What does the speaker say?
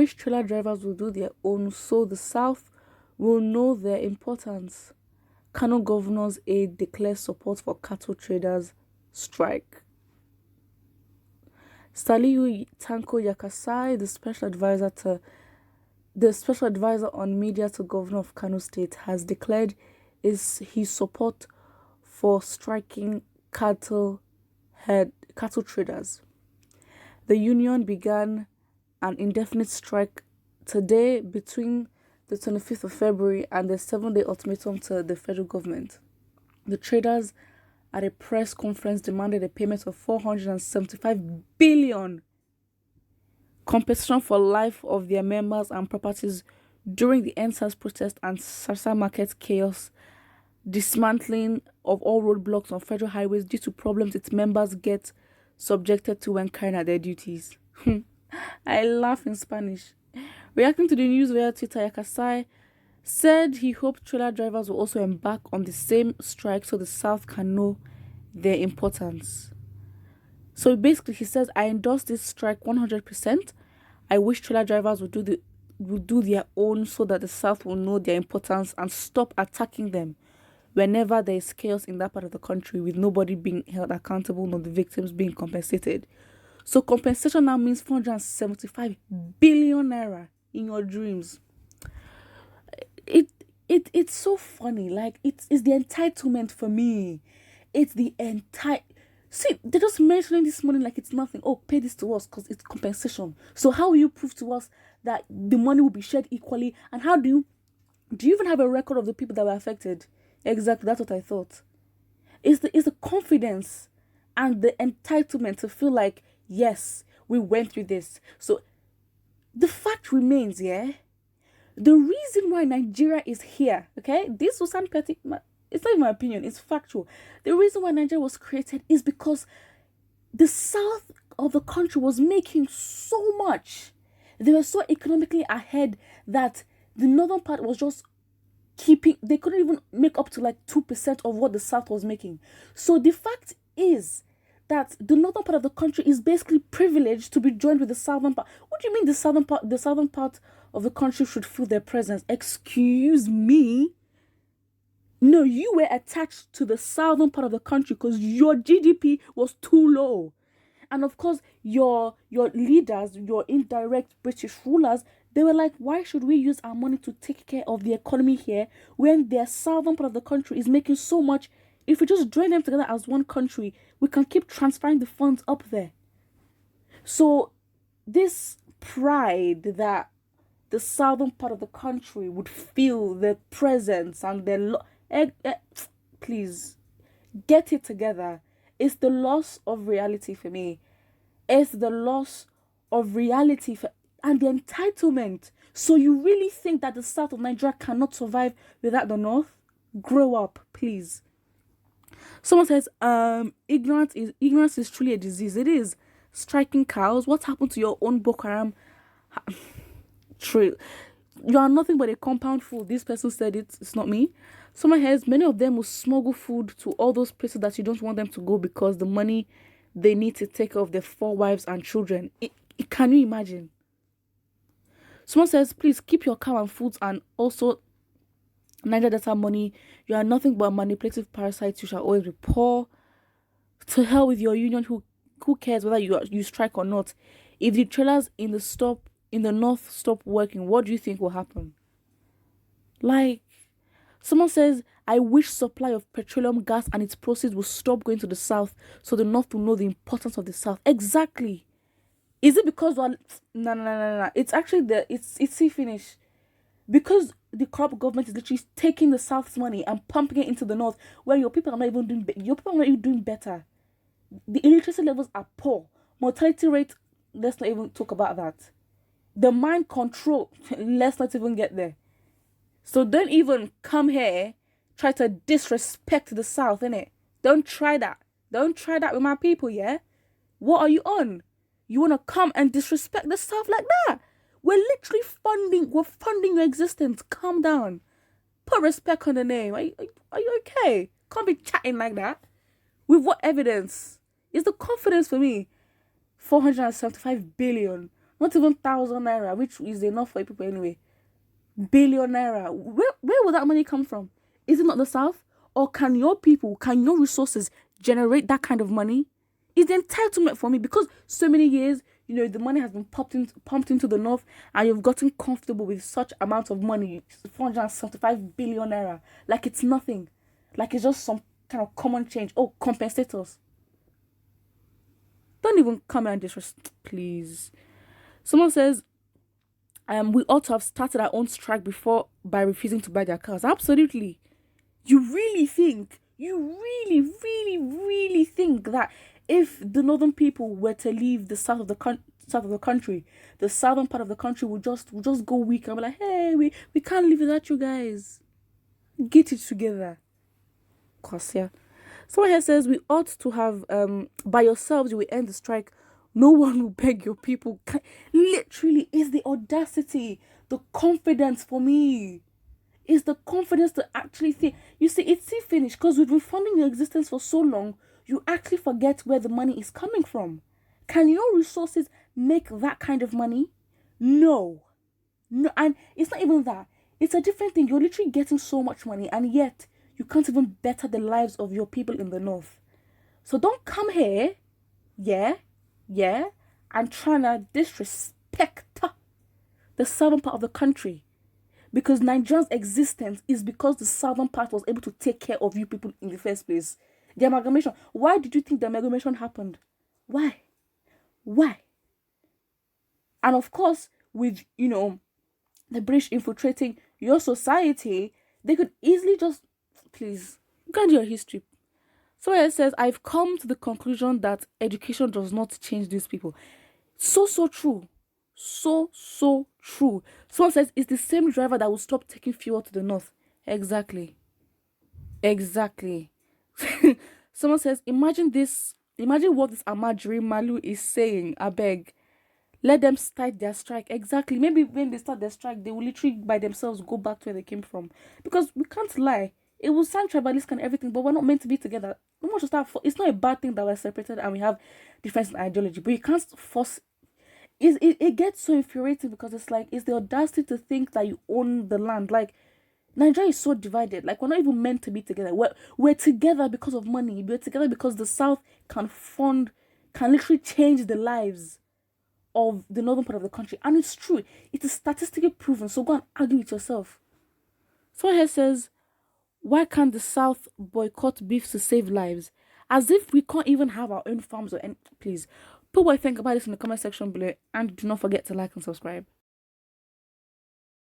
wish trailer drivers will do their own so the South will know their importance. Kano governor's aide declares support for cattle traders strike. Щong茸 1K, the special advisor on media to governor of Kano State, has declared his support for striking cattle traders. The union began an indefinite strike today between the 25th of February and the 7-day ultimatum to the federal government. The traders at a press conference demanded a payment of 475 billion compensation for life of their members and properties during the NSAS protest and Sarsa market chaos, dismantling of all roadblocks on federal highways due to problems its members get subjected to when carrying out their duties. I laugh in Spanish. Reacting to the news via Twitter, Yakasai said he hoped trailer drivers will also embark on the same strike so the South can know their importance. So basically, he says, I endorse this strike 100%. I wish trailer drivers would do their own so that the South will know their importance and stop attacking them whenever there is chaos in that part of the country with nobody being held accountable nor the victims being compensated. So compensation now means 475 billion naira in your dreams. It's so funny. Like, it's the entitlement for me. It's the See, they're just mentioning this money like it's nothing. Oh, pay this to us because it's compensation. So how will you prove to us that the money will be shared equally? And how do you even have a record of the people that were affected? Exactly, that's what I thought. It's the confidence and the entitlement to feel like, yes, we went through this. So the fact remains, yeah, the reason why Nigeria is here, okay, this was sound petty. It's not even my opinion, it's factual. The reason why Nigeria was created is because the south of the country was making so much. They were so economically ahead that the northern part was just they couldn't even make up to like 2% of what the south was making. So the fact is that the northern part of the country is basically privileged to be joined with the southern part. What do you mean the southern part of the country should feel their presence? Excuse me? No, you were attached to the southern part of the country because your GDP was too low. And of course, your leaders, your indirect British rulers, they were like, why should we use our money to take care of the economy here when their southern part of the country is making so much? If we just join them together as one country, we can keep transferring the funds up there. So this pride that the southern part of the country would feel their presence and their please get it together. It's the loss of reality for me. It's the loss of reality and the entitlement. So you really think that the south of Nigeria cannot survive without the north? Grow up, please. Someone says, ignorance is truly a disease. It is. Striking cows. What happened to your own Boko Haram? True. You are nothing but a compound fool. This person said it. It's not me. Someone says, many of them will smuggle food to all those places that you don't want them to go because the money they need to take care of their 4 wives and children. Can you imagine? Someone says, please keep your cow and foods and also Niger Delta money. You are nothing but manipulative parasites. You shall always be poor. To hell with your union. Who cares whether you strike or not? If the trailers in the north stop working, what do you think will happen? Like, someone says, I wish supply of petroleum gas and its proceeds will stop going to the south so the north will know the importance of the south. Exactly. Is it because no. It's actually it's finish. Because the corrupt government is literally taking the south's money and pumping it into the north, where your people are not even doing better. The illiteracy levels are poor. Mortality rate, let's not even talk about that. The mind control, let's not even get there. So don't even come here, try to disrespect the south, innit? Don't try that. Don't try that with my people, yeah? What are you on? You want to come and disrespect the south like that? We're literally funding your existence. Calm down. Put respect on the name. Are you okay? Can't be chatting like that. With what evidence? It's the confidence for me. 475 billion. Not even 1,000 naira, which is enough for people anyway. Billion naira. Where will that money come from? Is it not the South? Or can your people, can your resources generate that kind of money? Is the entitlement for me, because so many years, the money has been pumped into the North, and you've gotten comfortable with such amount of money, 475 billion naira, like it's nothing, like it's just some kind of common change. Oh, compensate us. Don't even come here and disrespect, please. Someone says, we ought to have started our own strike before by refusing to buy their cars. Absolutely. You really, really think that if the northern people were to leave the south of the country, the southern part of the country would just go weak and be like, hey, we can't live without you guys. Get it together. Cause yeah. Someone here says we ought to have by yourselves you will end the strike. No one will beg your people. Literally, is the audacity, the confidence for me. Is the confidence to actually think. You see, it's still finished because we've been funding your existence for so long, you actually forget where the money is coming from. Can your resources make that kind of money? No. And it's not even that. It's a different thing. You're literally getting so much money, and yet you can't even better the lives of your people in the North. So don't come here, and trying to disrespect the southern part of the country. Because Nigeria's existence is because the southern part was able to take care of you people in the first place. The amalgamation. Why did you think the amalgamation happened? Why? And of course, with, the British infiltrating your society, they could easily just, please, go into your history. So it says, I've come to the conclusion that education does not change these people. So true. So true. Someone says, it's the same driver that will stop taking fuel to the North. Exactly. Someone says, imagine what this Amadri Malu is saying. I beg. Let them start their strike. Exactly. Maybe when they start their strike, they will literally by themselves go back to where they came from. Because we can't lie. It will sound tribalistic and everything, but we're not meant to be together. We want to start. It's not a bad thing that we're separated and we have difference in ideology, but you can't force. It gets so infuriating because it's like, it's the audacity to think that you own the land. Like, Nigeria is so divided. Like, we're not even meant to be together. We're together because of money. We're together because the South can literally change the lives of the northern part of the country. And it's true. It is statistically proven. So go and argue with yourself. Someone here says, why can't the South boycott beef to save lives? As if we can't even have our own farms or any. Please, put what you think about this in the comment section below, and do not forget to like and subscribe.